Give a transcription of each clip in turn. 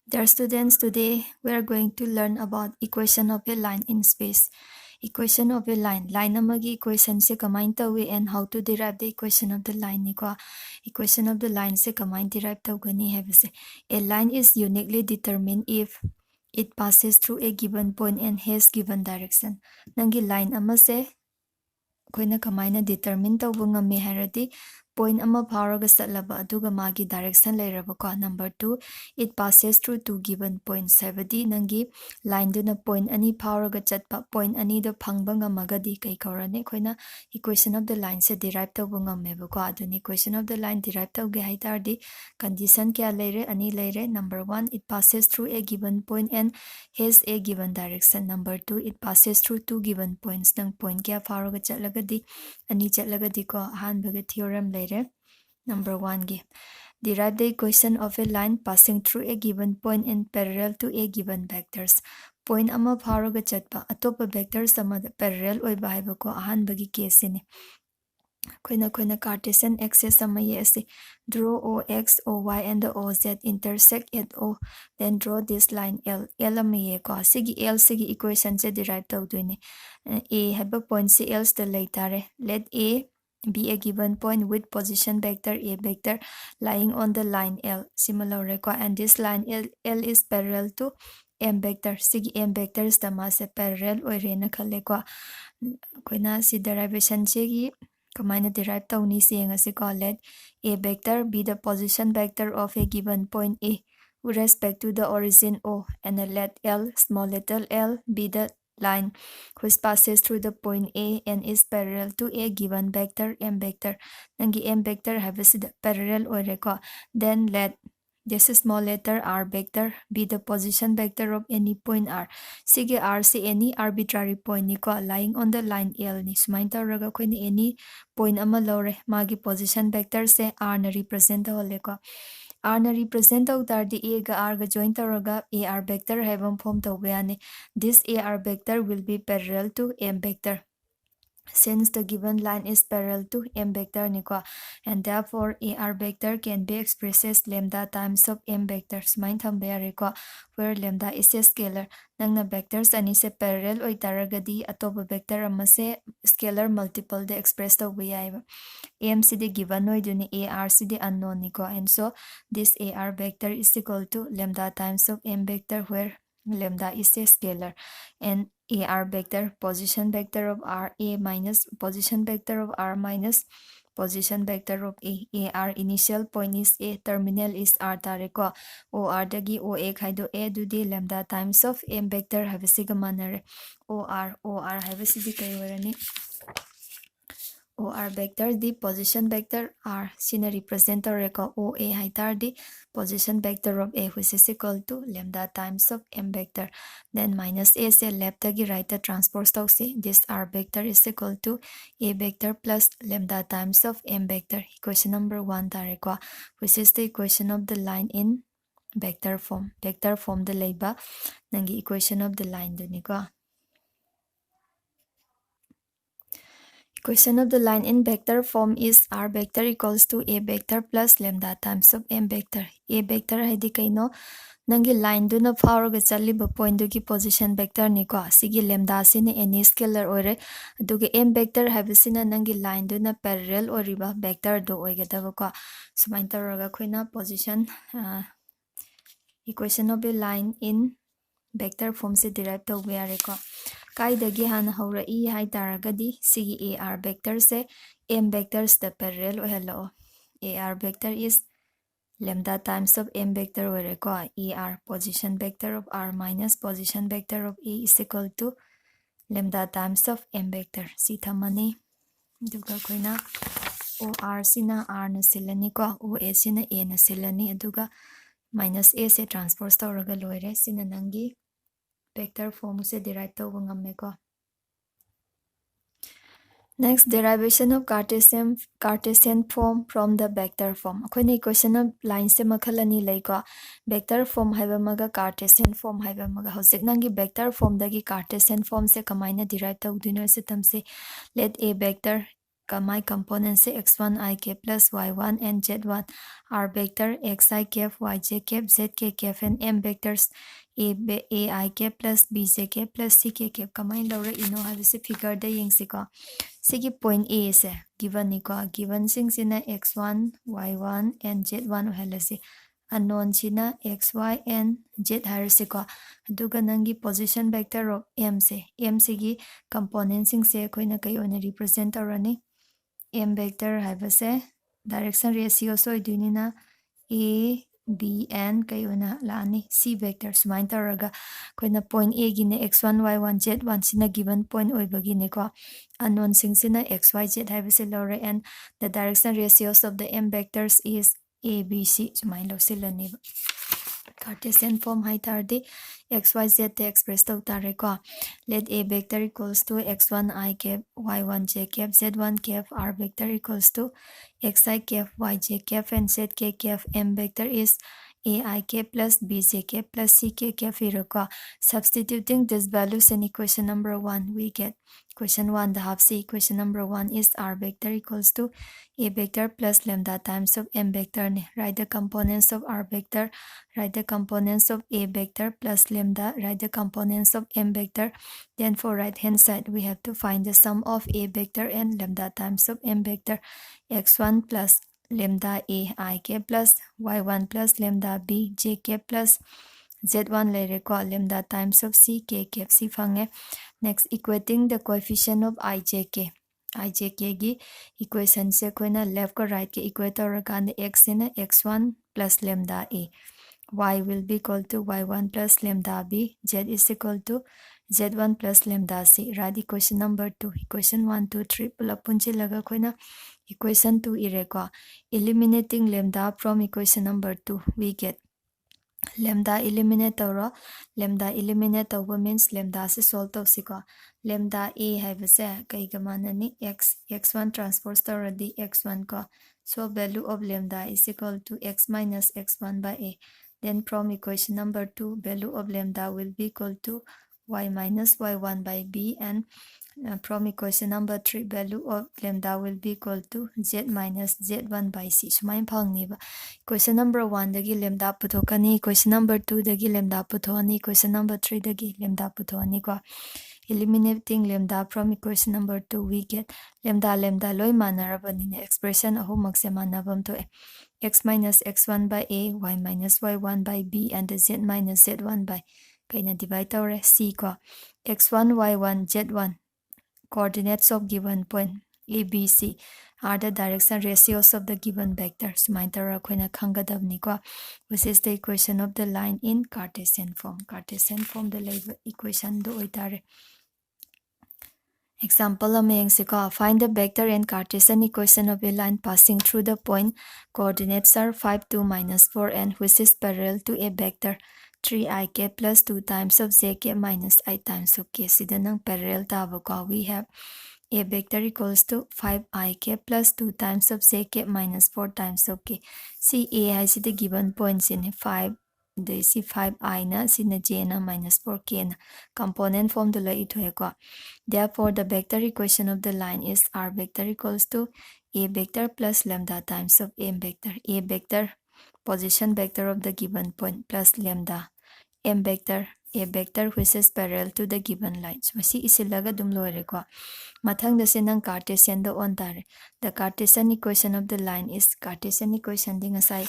Dear students, today we are going to learn about equation of a line in space. Equation of a line. Line amagi equation se kamain tawi and how to derive the equation of the line ni ko. Equation of the line se kamain derive tawgani have se. A line is uniquely determined if it passes through a given point and has given direction. Nangi line ama se koina kamaina determine tawbu ngami haradi point ama pharaga satlaba aduga magi direction leiraba ko. Number 2, it passes through two given points habadi nangi line duna point ani pharaga chatpa point ani do phangba ngamagadi kai kaurane koina equation of the line se derive tawbu ngameba ko. Aduni equation of the line derive tawge haitardi condition kya leire ani leire. Number 1, it passes through a given point and has a given direction. Number 2, it passes through two given points. Nang point kya pharaga chatlagadi ani chatlagadi ko ahanbaga theorem leire. Number 1 gi derive the equation of a line passing through a given point and parallel to a given vectors. Point ama pharaga chatpa atopa vectors ama parallel oiba haiba ko ahanbagi case ni. Koina Cartesian axis sama yes. Draw OX, OY and the OZ intersect at O. Then draw this line L. L ama ye ko. Sigi L sigi equation se derive tawduni. A haba point si L sta laytare. Let A be a given point with position vector A vector lying on the line L. Similar ko. And this line L is parallel to M vector. Sigi M vectors tama se parallel oirena khale ko. Koina si derivation chegi kamaina derive tawni se ko. Let A vector be the position vector of a given point A with respect to the origin O, and let L, small letter l, be the line which passes through the point A and is parallel to a given vector M vector. Nangi M vector have a parallel oire. Then let this small letter r vector be the position vector of any point r. Sige r si any arbitrary point ni ko lying on the line L ni. Sumain tawraga ko ni any point ama lore magi position vector se r na represent hole ko. R na represent tardi A ga R ga join tawraga AR vector haibam form tawbayani. This AR vector will be parallel to M vector, since the given line is parallel to M vector nikwa, and therefore AR vector can be expressed as lambda times of M vectors. Mind thambayariko, where lambda is a scalar. Nangna vectors ani se parallel oy taragadi atoba vector amase scalar multiple de express tawbayai. M cd given oy duni AR cd unknown niko, and so this AR vector is equal to lambda times of M vector, where lambda is a scalar, and AR vector position vector of R A minus position vector of R minus position vector of A. AR initial point is A, terminal is R tareko. OR dagi OA khaido A dudi lambda times of M vector have a manner. OR have a kaiwarani. OR vector the position vector R sina represent record OA haitar the position vector of A, which is equal to lambda times of M vector. Then minus A se left agi right transpose tau se this R vector is equal to A vector plus lambda times of M vector. Equation number 1 tareko, which is the equation of the line in vector form. Vector form the leiba nangi equation of the line duniko. Equation of the line in vector form is R vector equals to A vector plus lambda times of M vector. A vector haidi kaino nangi line do na pharaga chaliba point do ki position vector ni ko. Sigi lambda sine any scalar oire aduga M vector habisina nangi line do na parallel oriba vector do oigadaba ko. Sumain tawraga khoina position equation of a line in vector form se derive tawbe yare ko. Kaidagi hana haura I hai taragadi sigi AR vector se M vectors the parallel ohelo. AR vector is lambda times of M vector where ko AR position vector of R minus position vector of A is equal to lambda times of M vector. Si thamani duga koina OR sina R na silani ko OA sina A na silani aduga minus A se transpose tawraga loire sina nangi vector form se derive tawba ngamme ko. Next, derivation of Cartesian form from the vector form. Akoina equation of line se makhal ani lei ko. Vector form haiba maga Cartesian form haiba maga. Hojik nangi vector form dagi Cartesian form se kamaina derive tawdino se tamse let A vector my components से x1 I cap plus y1 and z1 r vector xi cap yj cap zk cap and m vectors ai cap plus bj cap plus ck cap kamai laura ino habise figure da yengsi ko sigi point a se given ni ko given sing sina x1 y1 and z1 halasi unknown sina xy and z harase ko aduga nangi position vector of m sigi component sing se koina kai ona represent arani m vector habase direction ratio so idunina a b and kayuna lani c vector sumain taraga koina point a gi ne x1 y1 z1 sina given point oibagi ne ko unknown sing sina xyz habase lore and the direction ratios of the m vectors is a b c sumain lo silani Cartesian form hai tardi xyz te express to tare ko let a vector equals to x1 I cap y1 j cap z1 cap r vector equals to xi cap yj cap and zk cap m vector is ai cap plus bj cap plus ck cap here ko substituting these values in equation number 1 we get equation 1 the half c equation number 1 is r vector equals to a vector plus lambda times of m vector write the components of r vector write the components of a vector plus lambda, write the components of m vector. Then for right hand side, we have to find the sum of a vector and lambda times of m vector. x1 plus lambda a I k plus y1 plus lambda b j k plus z1 later ko lambda times of c k cap c fange. Next, equating the coefficient of ijk. ijk gi equation se koina left ko right ke equator kan x in x1 plus lambda a. Y will be equal to y1 plus lambda b, z is equal to z1 plus lambda c. Right, equation number 2. Equation 1, 2, 3 pula punchi laga koina equation 2 ireko. Eliminating lambda from equation number 2, we get lambda eliminate aura. Lambda eliminate over means lambda se solve to siko. Lambda a have se kai gamana ni x1 transpose to the x1 ko. So value of lambda is equal to x minus x1 by a. Then from equation number 2, value of lambda will be equal to y minus y1 by b, and from equation number 3, value of lambda will be equal to z minus z1 by c. Sumain phangniba. Equation number 1 dagi lambda puthokani, equation number 2 dagi lambda puthoni, equation number 3 dagi lambda puthoni ko. Eliminating lambda from equation number 2, we get lambda loi manarabanine expression ahumak se manabam to x minus x1 by a, y minus y1 by b, and the z minus z1 by kaina divide tawre c ko x1 y1 z1 coordinates of given point a b c are the direction ratios of the given vector. Sumain tara koina khangadabni ko, which is the equation of the line in Cartesian form. Cartesian form the label equation do oitare. Example ameng find the vector and Cartesian equation of a line passing through the point. Coordinates are 5, 2, minus 4, and which is parallel to a vector 3ik plus 2 times of jk minus I times of k. Sidanang parallel tabo we have a vector equals to 5ik plus 2 times of jk minus 4 times of k. See a has the given points in 5. The C 5i na sina j na minus 4k na component form to la ito ko. Therefore, the vector equation of the line is r vector equals to a vector plus lambda times of m vector. A vector, position vector of the given point, plus lambda. M vector, a vector which is parallel to the given line. So, masi isilaga dum loire ko. Mathang dasi nang Cartesian do on tare. The Cartesian equation of the line is Cartesian equation ding asai.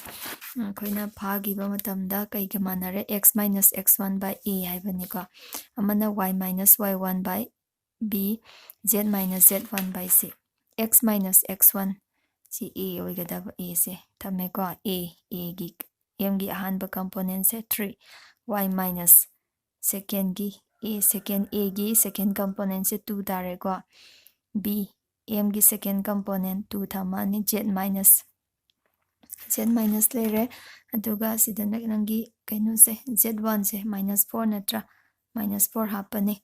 Koina phagiba matamda kai gamanare x minus x1 by a haibani ko. Amana y minus y1 by b, z minus z1 by c. X minus x1 si a oigadaba a se. Tame ko a gi m gi ahanba component se 3. Y minus second gi a gi second component se 2 tare ko. B m gi second component 2 thamani z minus lere aduga sidana nangi kaino se z1 se minus 4 natra minus 4 hapani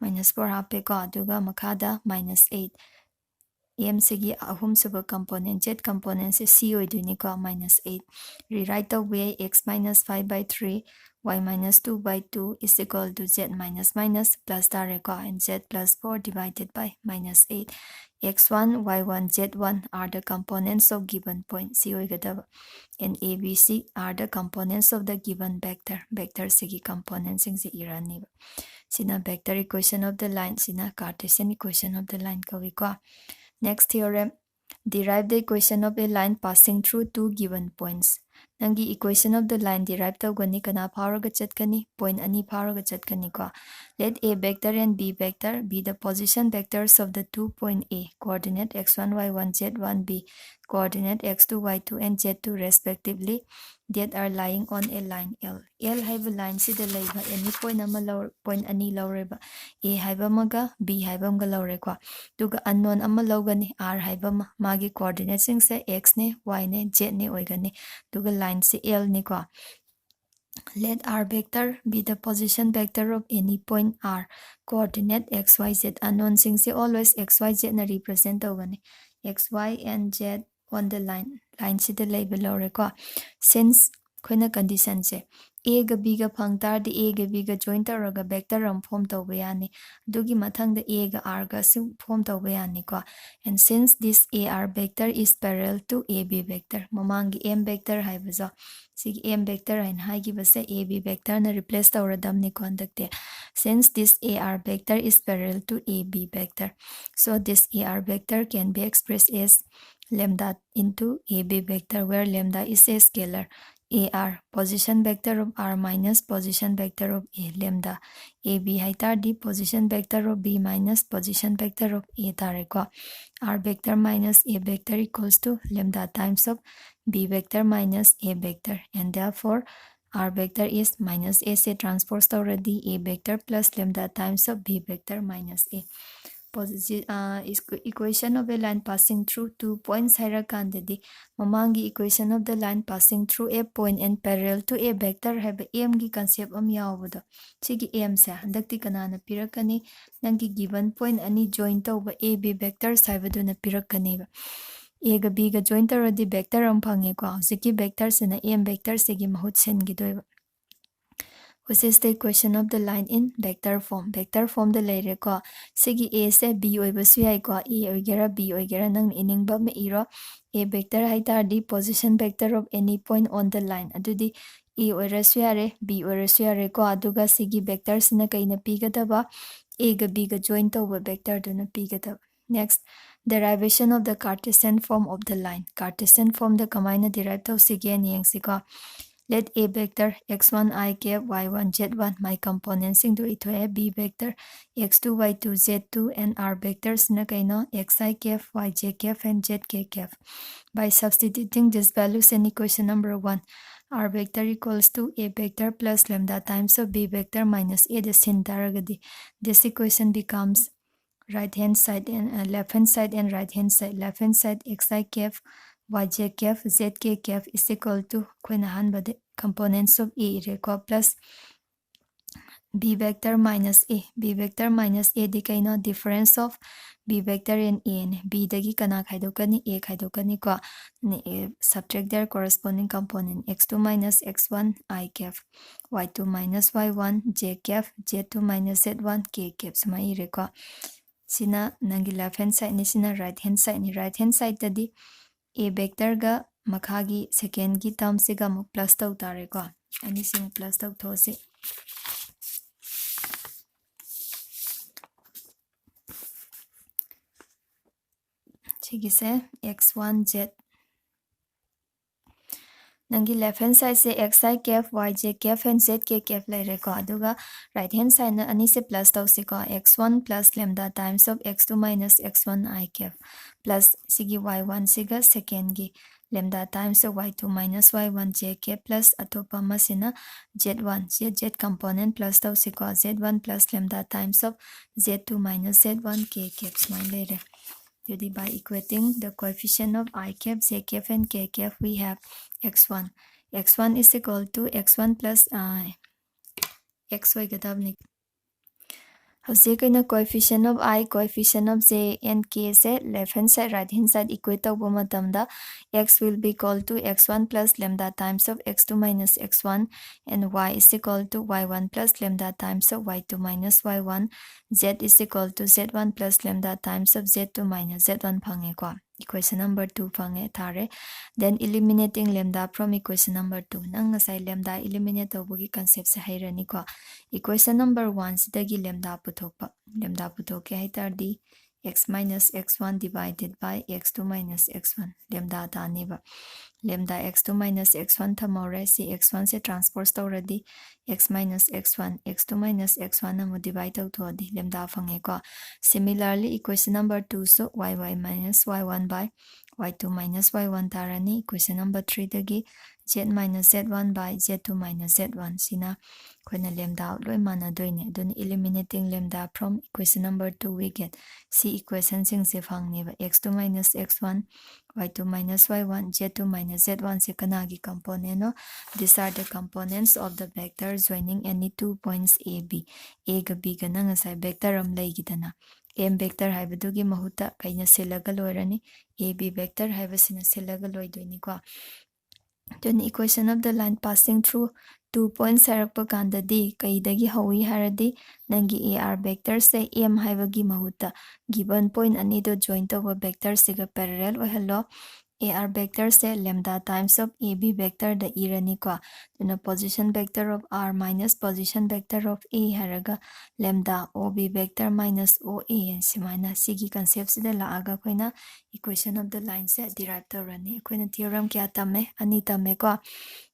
minus 4 hape ko aduga makada minus 8 m sigi ahum suba component z component se c oiduni ko -8 rewrite the way x minus 5 by 3 y minus 2 by 2 is equal to z minus minus plus tare ko and z plus 4 divided by -8 x1 y1 z1 are the components of given point c oigadaba and a b c are the components of the given vector sigi components sing se irani sina vector equation of the line sina Cartesian equation of the line kawi ko. Next theorem, derive the equation of a line passing through two given points. Nangi equation of the line derive tawgani kana pharaga chatkani point ani pharaga chatkani ko. Let a vector and b vector be the position vectors of the 2 point A, coordinate x1 y1 z1 b, coordinate x2 y2 and z2 respectively, that are lying on a line L. L haiba line sida laiba any point ama point ani laureba A haiba maga b haiba mga laure ko. Duga unknown ama logani r haiba magi coordinate sing se x ne y ne z ne oigani. Duga line se L ni ko. Let r vector be the position vector of any point r. Coordinate x, y, z. Unknown sing se always x, y, z na represent ogani. X, y, and z on the line. Line sida label laure ko. Since khoina condition se a ga b ga phang tar di a ga b ga join taraga vector ram form tawba yani. Dugi mathang da a ga r ga su form tawba yani ko. And since this ar vector is parallel to ab vector, mamangi m vector haibazo. Sig m vector and haigi base ab vector na replace tawradam ni conducte. Since this ar vector is parallel to ab vector, so this ar vector can be expressed as lambda into ab vector, where lambda is a scalar. AR, position vector of R minus position vector of A, lambda. AB haitar di position vector of B minus position vector of A tareko. R vector minus A vector equals to lambda times of B vector minus A vector, and therefore R vector is minus A se transpose already A vector plus lambda times of B vector minus A. Equation of a line passing through 2 points hairakandadi mamangi equation of the line passing through a point and parallel to a vector have m gi concept am yawbodo sigi m se handakti kanana pirakani nangi given point ani join tawba a b vectors haibaduna pirakani ba a ga b ga join tawradi vector am phange ko sigi vector sena m vector segi mahut sen gi doiba. Which is the equation of the line in vector form. Vector form the later ko sigi a se b oibasu yai ko a oigera b oigera nang iningba me iro a vector haitar di position vector of any point on the line adudi a oirasu yare b oirasu yare ko aduga sigi vector sina kaina pigadaba a ga b ga join tawba vector duna pigadaba. Next, derivation of the Cartesian form of the line. Cartesian form the kamaina derive taw sige and yengsiko. Let a vector x1 I cap y1 z1 my components into ito a b vector x2 y2 z2 and r vectors na kaino xi cap yj cap and zk cap. By substituting these values in equation number 1, r vector equals to a vector plus lambda times of b vector minus a the sin taragadi. This equation becomes right hand side and left hand side and right hand side. Left hand side xi cap yj cap zk cap is equal to the components of a reco plus b vector minus a. B vector minus a di kaino difference of b vector and a ne. B dagi kana khaidokani a khaidokani ko ne subtract their corresponding component x2 minus x1 I cap y2 minus y1 j cap z2 minus z1 k cap sumai reco. Sina nangi left hand side ni sina right hand side ni. Right hand side tadi a vector ga makhagi second gi term se ga muk plus taw tare ko ani sim plus taw thosi chigi se x1 z nangi left hand side se xi cap yj cap and zk cap lai reko aduga right hand side na ani se plus taw se ko x1 plus lambda times of x2 minus x1 I cap plus sigi y1 siga second gi lambda times of y2 minus y1 j cap plus atopa masina z1 z component plus taw se ko z1 plus lambda times of z2 minus z1 k cap smile later. By equating the coefficient of I cap, j cap and k cap, we have x1. x1 is equal to x1 plus x Howsik kaina coefficient of I, coefficient of j and k se left hand side, right hand side equate tawba matamda x will be equal to x1 plus lambda times of x2 minus x1 and y is equal to y1 plus lambda times of y2 minus y1. Z is equal to z1 plus lambda times of z2 minus z1 phange ko. Equation number 2 phange thare. Then eliminating lambda from equation number 2. Nang ngasai lambda eliminate tawbagi concept se hairani ko. Equation number 1 sidagi lambda puthokpa. Lambda puthoke haitardi x minus x1 divided by x2 minus x1. Lambda taneba. Lambda x2 minus x1 thamore si x1 se transpose tawradi x minus x1 x2 minus x1 amu divide tawthodi lambda phange ko. Similarly equation number 2 so y minus y1 by y2 minus y1 tarani. Equation number 3 dagi z minus z1 by z2 minus z1 sina koina lambda loi mana doine. Dun eliminating lambda from equation number 2 we get c equation sing se phangneba x2 minus x1 y2 minus y1 z2 minus z1 se kanagi component no. These are the components of the vector joining any 2 points a b. A ga b ga nang asai vector am laigidana m vector haibadugi mahuta kaina silaga loirani a b vector haibasina silaga loidoini ko. Then equation of the line passing through 2 points harakpa kandadi kaidagi hawi haradi nangi ar vector se m haibagi mahuta given point anido join toba vector siga parallel ohalo ar vector se lambda times of ab vector da irani ko. Then a position vector of r minus position vector of a haraga lambda ob vector minus oa and simaina sigi concept sida laaga koina equation of the line se derive tawrani. Koina theorem kya tame ani tame ko.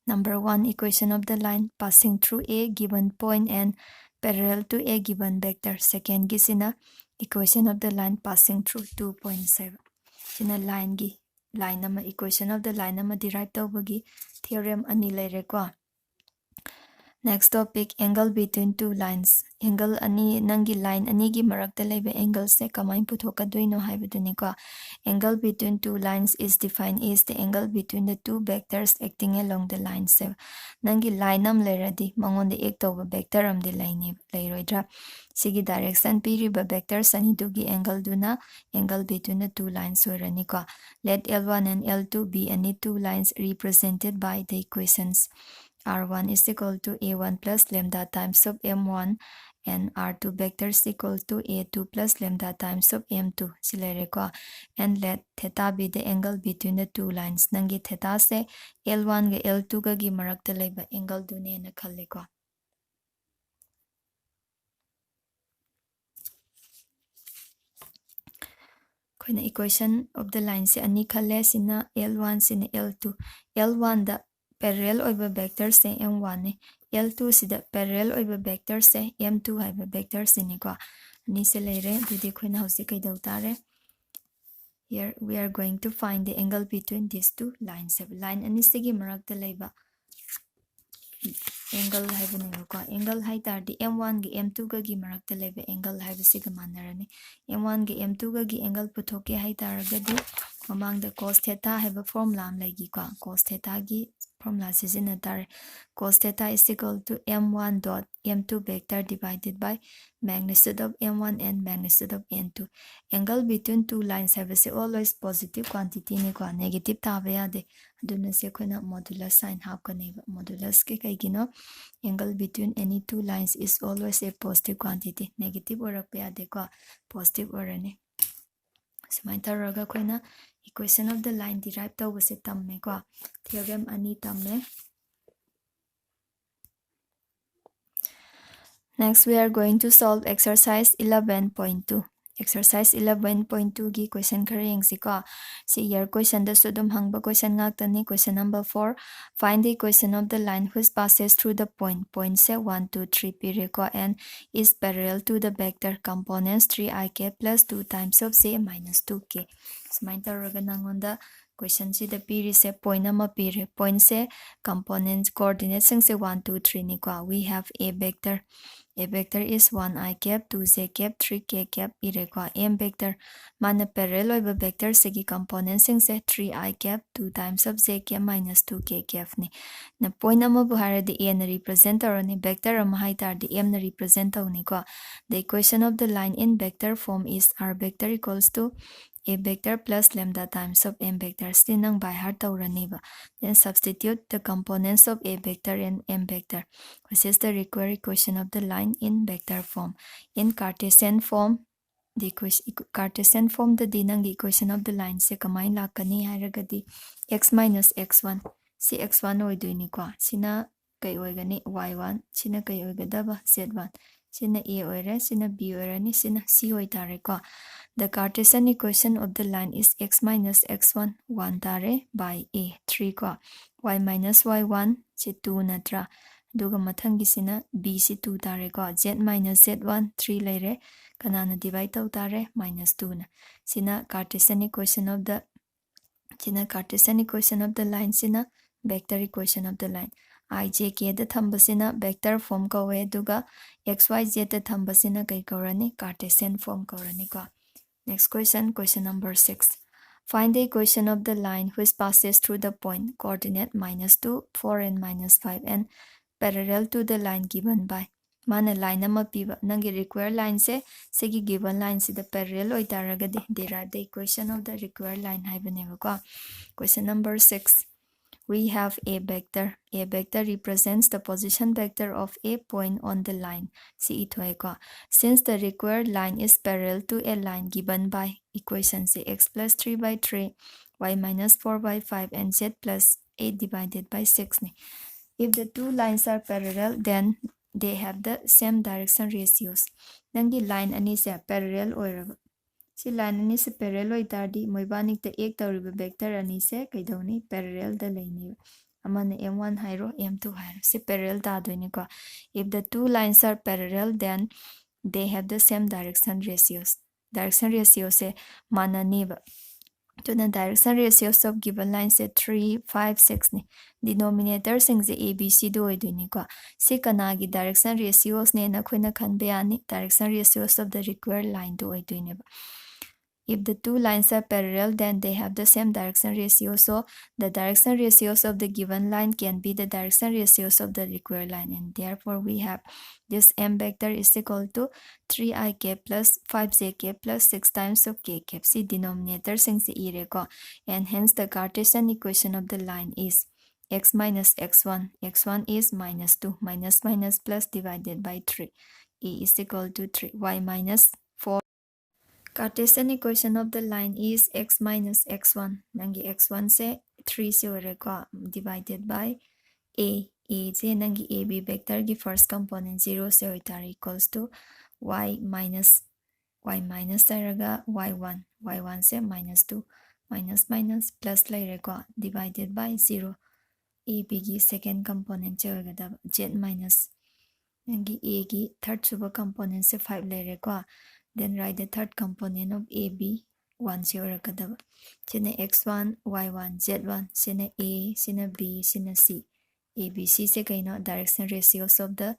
Number 1 equation of the line passing through a given point and parallel to a given vector. Second gisina equation of the line passing through 2.7. Sina line gi line nama equation of the line nama derive tawbagi theorem ani laire ko. Next topic angle between two lines. Angle ani nangi line ani gi marakta laiba angle se kamain puthokadoino haibaduni ko. Angle between two lines is defined as the angle between the two vectors acting along the line. So nangi line am lairadi mangonde ek toba vector am de line lairoidra. Sigi direction piriba vectors ani dugi angle duna angle between the two lines oirani ko. Let L1 and L2 be any two lines represented by the equations. R1 is equal to A1 plus lambda times of M1 and R2 vector is equal to A2 plus lambda times of M2. Silereko. And let theta be the angle between the two lines. Nangi theta se L1 ga L2 ga gi marakta laiba angle dune na khalleko. Koina equation of the line se ani khalle sina L1 sina L2. L1 da parallel oiba vector se M1 L2 sida parallel oiba vector se M2 haiba vector sini ko. Ani se leire dudi khoina hausi kai dautare. Here we are going to find the angle between these two lines. Line ani sigi marakta laiba angle haiba ningo ko. Angle hai tardi M1 gi M2 ga gi marakta laiba angle haiba siga manarani. M1 gi M2 ga gi angle puthoke hai taragadi mamang da cos theta haiba formula am laigi ko. Cos theta gi formula sijinatar. Cos theta is equal to M1 dot M2 vector divided by magnitude of M1 and magnitude of M2. Angle between two lines have always positive quantity ni ko. Negative tabaya de. Aduna se koina modulus sign hapkaneba. Modulus ke kaigino angle between any two lines is always a positive quantity. Negative orakpaya de ko. Positive orane. Sumaita raga koina equation of the line derive tawbase tamme ko. Theorem ani tamme. Next we are going to solve exercise 11.2. Exercise 11.2 gi question khara yengsi ko. Si year question da sudum hangba question ngaktani. Question number 4. Find the equation of the line which passes through the point. Point say 1, 2, 3 pire ko and is parallel to the vector components 3ik plus 2 times of j minus 2k. Sumain taraga nangonda question si the piri se point ama piri point se component coordinate sing se 1 2 3 ni kwa we have a vector. A vector is 1 I cap 2 j cap 3 k cap ire kwa m vector mana parallel oiba vector se gi component sing se 3 I cap 2 times of j cap minus 2 k cap ni na point ama bu hara the a na represent or ni vector ama hai tar the m na represent au ni kwa the equation of the line in vector form is r vector equals to a vector plus lambda times of m vector still nang by heart tauraniba. Then substitute the components of a vector and m vector, which is the required equation of the line in vector form. In Cartesian form, the Cartesian form the dinang equation of the line se kamay lakani hairagadi x minus x1 si x1 oidoini kwa sina kay oigani y1 sina kay oigadaba z1 sina a oire sina b oire ni sina c oitare kwa. The Cartesian equation of the line is x minus x1 1 tare by a 3 kwa y minus y1 si 2 natra duga mathangi sina b si 2 tare kwa z minus z1 3 laire kanana divide taw tare minus 2 na sina Cartesian equation of the line sina vector equation of the line I j k the thambasina vector form kawe duga x y z the thambasina kai kaurani Cartesian form kaurani kwa. Next question, question number 6. Find the equation of the line which passes through the point coordinate minus 2, 4 and minus 5 and parallel to the line given by. Mana line nama piba nangi required line se segi given line se the parallel oitaragadi derive the equation of the required line haibaneba ko. Question number 6. We have a vector. A vector represents the position vector of a point on the line. See it ko. Since the required line is parallel to a line given by equation say x plus 3 by 3, y minus 4 by 5 and z plus 8 divided by 6. If the two lines are parallel, then they have the same direction ratios. Nangi line ani se parallel oiraba. Si line ani se parallel oitardi moibanik the ek tauriba vector ani se kaidoni parallel da laini amane m1 hairo m2 hairo si parallel da doini ko. If the two lines are parallel, then they have the same direction ratios. Direction ratio se manani ba. To the direction ratios of given lines say 3, 5, 6 ni. Denominator sing the ABC do oiduni ko. Si kanagi direction ratios ne na kuina kanbeyani direction ratios of the required line do oiduni ba. If the two lines are parallel, then they have the same direction ratio. So the direction ratios of the given line can be the direction ratios of the required line. And therefore, we have this m vector is equal to 3i cap plus 5j cap plus 6 times of k cap. See denominator since the ko. And hence the Cartesian equation of the line is x minus x1. x1 is minus 2 minus minus plus divided by 3. E is equal to 3. Y minus 4. Cartesian equation of the line is x minus x1. Nangi x1 se 3 se oreko divided by a. A je nangi ab vector ki first component 0 se oitari equals to y minus taraga y1. y1 se minus 2 minus minus plus laireko divided by 0. ab ki second component je oigadaba z minus nangi a ki third suba component se 5 laireko. Then write the third component of AB 1 0 kadaba. Sine x1, y1, z1, sine a, sine b, sine c. A, b, c se kaino direction ratios of the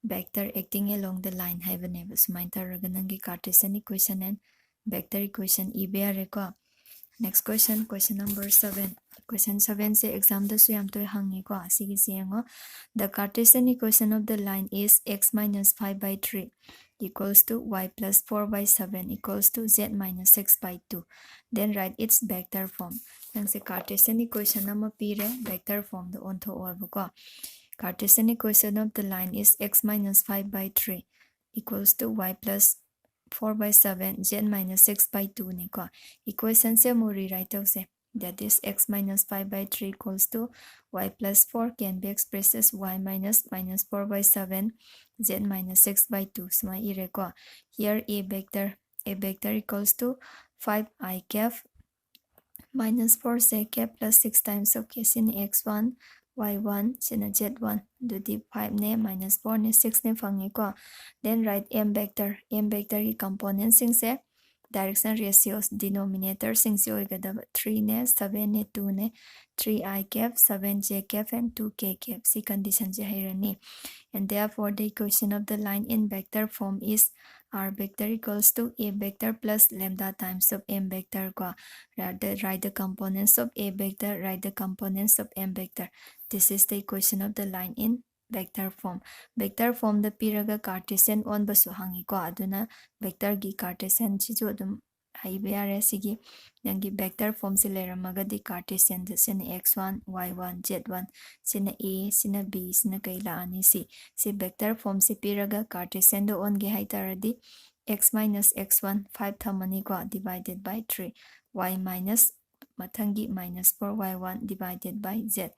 vector acting along the line haibaneba. Sumain taraga nangi Cartesian equation and vector equation ibare ko. Next question, question number 7. Question 7 se exam da suyam to hangi ko. Sige siyango. The Cartesian equation of the line is x minus 5 by 3 equals to y plus 4 by 7 equals to z minus 6 by 2. Then write its vector form. Nang se Cartesian equation nama pire vector form the ontho oiba ko. Cartesian equation of the line is x minus 5 by 3 equals to y plus 4 by 7 z minus 6 by 2 ni ko. Equation se mo rewrite se. That is x minus 5 by 3 equals to y plus 4 can be expressed as y minus 4 by 7 z minus 6 by 2. So my ireko. Here a vector equals to 5i cap minus 4j cap plus 6 times of k sin x1 y1 sin z1 do the 5 ne minus 4 ne 6 ne fangi ko. Then write m vector ki components sing se direction ratios denominator singsi oigadaba 3 ne 7 ne 2 ne 3 I cap 7 j cap and 2 k cap si condition je hairani. And therefore the equation of the line in vector form is r vector equals to a vector plus lambda times of m vector ko write the components of a vector, write the components of m vector. This is the equation of the line in vector form. Vector form the piraga Cartesian on basu hangi ko aduna vector gi Cartesian chijo adum haibare sigi nangi vector form si leramaga di Cartesian sin x1 y1 z1 sin a sin b sin kaila ani si vector form si piraga Cartesian do on gi haitaradi x minus x1 5 thamani ko divided by 3 y minus mathangi minus 4 y1 divided by z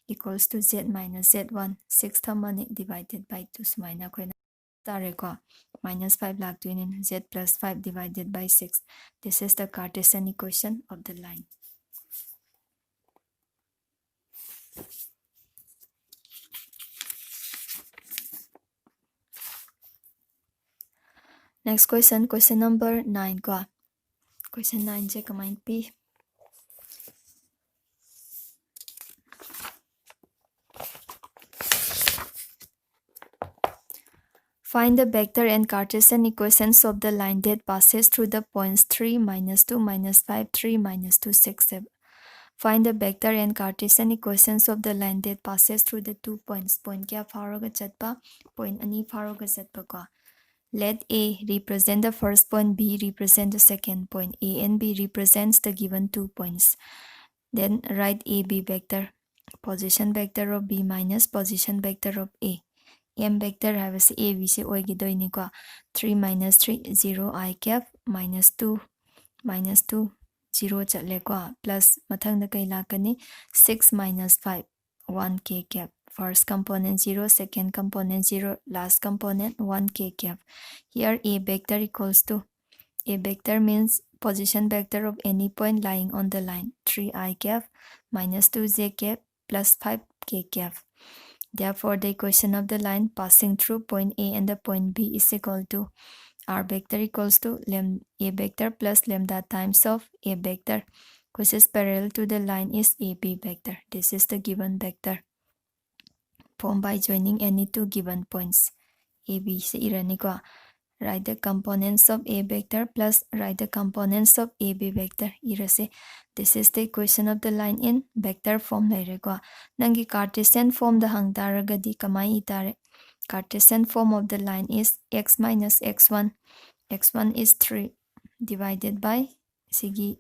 equals to z minus z1 6 thamani divided by 2 sumaina koina tare ko minus 5 lakh to in z plus 5 divided by 6. This is the Cartesian equation of the line. Next question, question number 9 ko. Question 9 je kamain pi. Find the vector and Cartesian equations of the line that passes through the points 3, minus 2, minus 5, 3, minus 2, 6, 7. Find the vector and Cartesian equations of the line that passes through the 2 points. Point kya faroga chatpa, point ani faroga chatpa ko. Let A represent the first point, B represent the second point. A and B represents the given 2 points. Then write AB vector, position vector of B minus position vector of A. M vector habis A B se oigidoini ko 3 minus 3 0 I cap minus 2 0 chatle ko plus mathang da kai lakani 6 minus 5 1 k cap. First component 0, second component 0, last component 1 k cap. Here A vector equals to A vector means position vector of any point lying on the line 3 I cap minus 2 j cap plus 5 k cap. Therefore, the equation of the line passing through point A and the point B is equal to r vector equals to A vector plus lambda times of A vector, which is parallel to the line is AB vector. This is the given vector formed by joining any two given points. AB se irani ko. Write the components of A vector plus write the components of AB vector. Irase. This is the equation of the line in vector form. Nangi Cartesian form the hang taragadi kamai itare. Cartesian form of the line is x minus x1. X1 is 3 divided by sigi